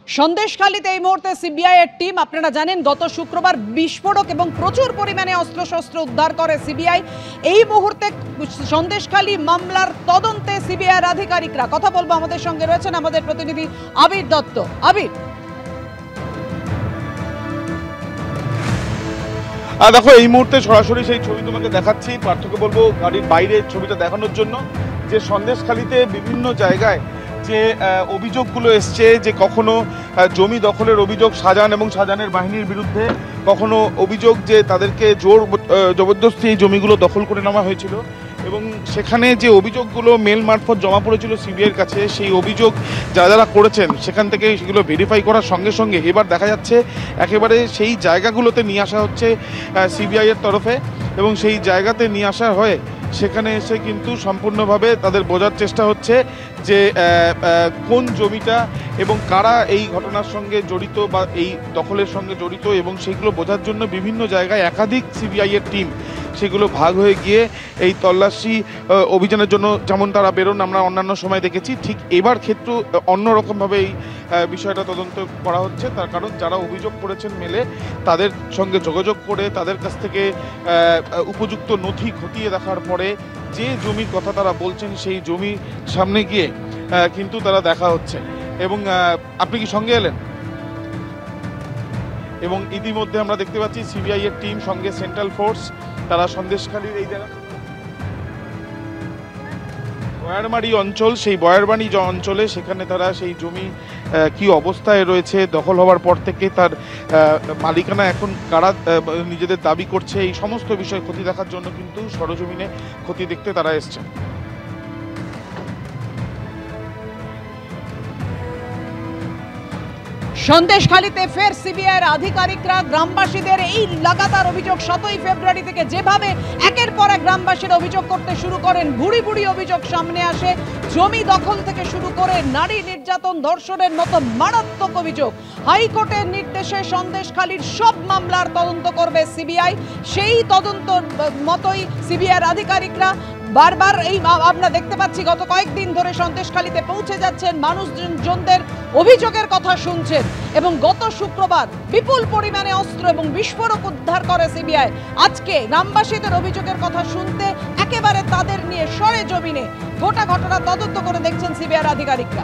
সন্দেশখালীতে এই মুহূর্তে সিবিআই এর টিম, আপনারা জানেন গত শুক্রবার বিস্ফোরক এবং প্রচুর পরিমাণে অস্ত্রশস্ত্র উদ্ধার করে সিবিআই। এই মুহূর্তে সন্দেশখালী মামলার তদন্তে সিবিআই এর আধিকারিকরা কথা বলবো। আমাদের সঙ্গে রয়েছেন আমাদের প্রতিনিধি আবির দত্ত। আবির, দেখো এই মুহূর্তে সরাসরি সেই ছবি তোমাকে দেখাচ্ছি। পার্থক্য বলবো গাড়ির বাইরে ছবিটা দেখানোর জন্য যে সন্দেশখালীতে বিভিন্ন জায়গায় যে অভিযোগগুলো এসছে, যে কখনো জমি দখলের অভিযোগ শাহজাহান এবং শাহজাহানের বাহিনীর বিরুদ্ধে, কখনো অভিযোগ যে তাদেরকে জবরদস্তি এই জমিগুলো দখল করে নেওয়া হয়েছিল এবং সেখানে যে অভিযোগগুলো মেল মারফত জমা পড়েছিল সিবিআইয়ের কাছে, সেই অভিযোগ যারা করেছেন সেখান থেকে সেগুলো ভেরিফাই করার সঙ্গে সঙ্গে এবার দেখা যাচ্ছে একেবারে সেই জায়গাগুলোতে নিয়ে আসা হচ্ছে সিবিআইয়ের তরফে এবং সেই জায়গাতে নিয়ে আসা হয়ে সেখানে এসে কিন্তু সম্পূর্ণভাবে তাদের বোঝার চেষ্টা হচ্ছে যে কোন জমিটা এবং কারা এই ঘটনার সঙ্গে জড়িত বা এই দখলের সঙ্গে জড়িত, এবং সেগুলো বোঝার জন্য বিভিন্ন জায়গায় একাধিক সিবিআইয়ের টিম সেগুলো ভাগ হয়ে গিয়ে এই তল্লাশি অভিযানের জন্য যেমন তারা বেরোন আমরা অন্যান্য সময় দেখেছি, ঠিক এবার ক্ষেত্র অন্যরকমভাবে এই বিষয়টা তদন্ত করা হচ্ছে। তার কারণ যারা অভিযোগ করেছেন মেলে তাদের সঙ্গে যোগাযোগ করে তাদের কাছ থেকে উপযুক্ত নথি খতিয়ে দেখার পরে যে জমির কথা তারা বলছেন সেই জমির সামনে গিয়ে কিন্তু তারা দেখা হচ্ছে। এবং আপনি কি সঙ্গে এলেন? এবং ইতিমধ্যে আমরা দেখতে পাচ্ছি সিবিআই এর টিম সঙ্গে সেন্ট্রাল ফোর্স তারা সন্দেশখালীর এই জায়গা বয়ারমারি অঞ্চল, সেই বয়ারবাড়ি অঞ্চলে সেখানে তারা সেই জমি কি অবস্থায় রয়েছে, দখল হওয়ার পর থেকে তার মালিকানা এখন কারা নিজেদের দাবি করছে, এই সমস্ত বিষয় খতিয়ে দেখার জন্য কিন্তু সরজমিনে খতিয়ে দেখতে তারা এসছেন। সন্দেশখালীতে ফের সিবিআই এর আধিকারিকরা গ্রামবাসীদের এই লাগাতার অভিযোগ 7ই ফেব্রুয়ারি থেকে যেভাবে একের পর এক গ্রামবাসীরা অভিযোগ করতে শুরু করেন, ভুড়ি ভুড়ি অভিযোগ সামনে আসে, জমি দখল থেকে শুরু করে নারী নির্যাতন ধর্ষণের মতো মারাত্মক অভিযোগ। হাইকোর্টের নির্দেশে সন্দেশখালীর সব মামলার তদন্ত করবে সিবিআই। সেই তদন্ত মতোই সিবিআই এর আধিকারিকরা বারবার এই আমরা দেখতে পাচ্ছি গত কয়েকদিন ধরে সন্দেশখালীতে পৌঁছে যাচ্ছেন, মানুষজনদের অভিযোগের কথা শুনছেন এবং গত শুক্রবার বিপুল পরিমাণে অস্ত্র এবং বিস্ফোরক উদ্ধার করে সিবিআই। আজকে গ্রামবাসীদের অভিযোগের কথা শুনতে একেবারে তাদের নিয়ে সরেজমিনে গোটা ঘটনা তদন্ত করে দেখছেন সিবিআই আধিকারিকরা।